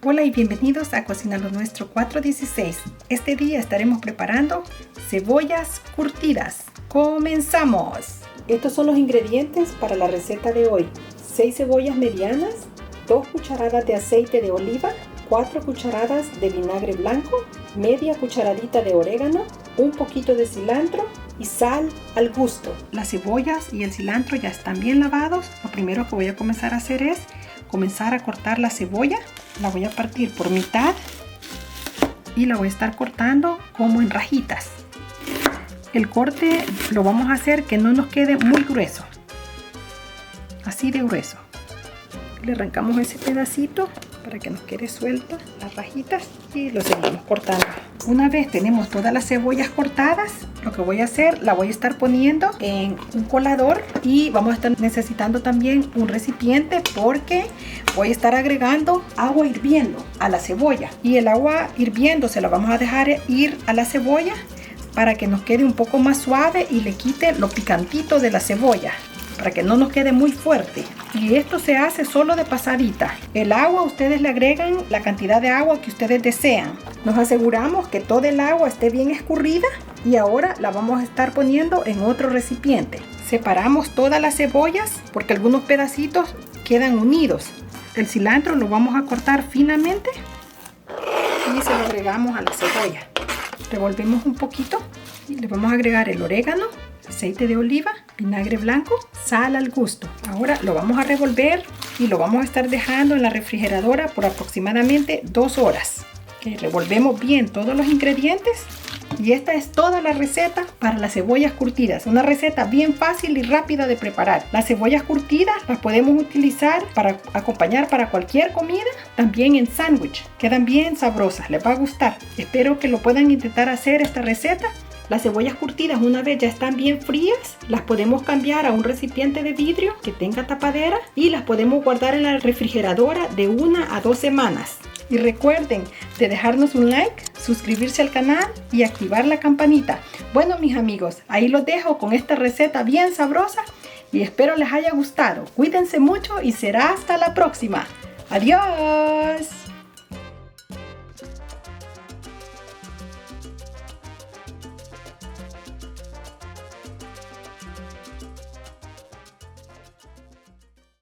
Hola y bienvenidos a Cocina lo Nuestro 416. Este día estaremos preparando cebollas curtidas. ¡Comenzamos! Estos son los ingredientes para la receta de hoy. 6 cebollas medianas, 2 cucharadas de aceite de oliva, 4 cucharadas de vinagre blanco, media cucharadita de orégano, un poquito de cilantro y sal al gusto. Las cebollas y el cilantro ya están bien lavados. Lo primero que voy a comenzar a hacer es comenzar a cortar la cebolla. La voy a partir por mitad y la voy a estar cortando como en rajitas. El corte lo vamos a hacer que no nos quede muy grueso, así de grueso. Le arrancamos ese pedacito para que nos quede suelta las rajitas y lo seguimos cortando. Una vez tenemos todas las cebollas cortadas, lo que voy a hacer, la voy a estar poniendo en un colador y vamos a estar necesitando también un recipiente porque voy a estar agregando agua hirviendo a la cebolla, y el agua hirviendo se la vamos a dejar ir a la cebolla para que nos quede un poco más suave y le quite lo picantito de la cebolla, para que no nos quede muy fuerte. Y esto se hace solo de pasadita. El agua, ustedes le agregan la cantidad de agua que ustedes desean. Nos aseguramos que todo el agua esté bien escurrida y ahora la vamos a estar poniendo en otro recipiente. Separamos todas las cebollas porque algunos pedacitos quedan unidos. El cilantro lo vamos a cortar finamente y se lo agregamos a la cebolla. Revolvemos un poquito y le vamos a agregar el orégano, aceite de oliva, vinagre blanco, sal al gusto. Ahora lo vamos a revolver y lo vamos a estar dejando en la refrigeradora por aproximadamente 2 horas. Revolvemos bien todos los ingredientes y esta es toda la receta para las cebollas curtidas. Una receta bien fácil y rápida de preparar. Las cebollas curtidas las podemos utilizar para acompañar para cualquier comida, también en sándwich. Quedan bien sabrosas, les va a gustar. Espero que lo puedan intentar hacer esta receta. Las cebollas curtidas, una vez ya están bien frías, las podemos cambiar a un recipiente de vidrio que tenga tapadera y las podemos guardar en la refrigeradora de 1 a 2 semanas. Y recuerden de dejarnos un like, suscribirse al canal y activar la campanita. Bueno, mis amigos, ahí los dejo con esta receta bien sabrosa y espero les haya gustado. Cuídense mucho y será hasta la próxima. ¡Adiós!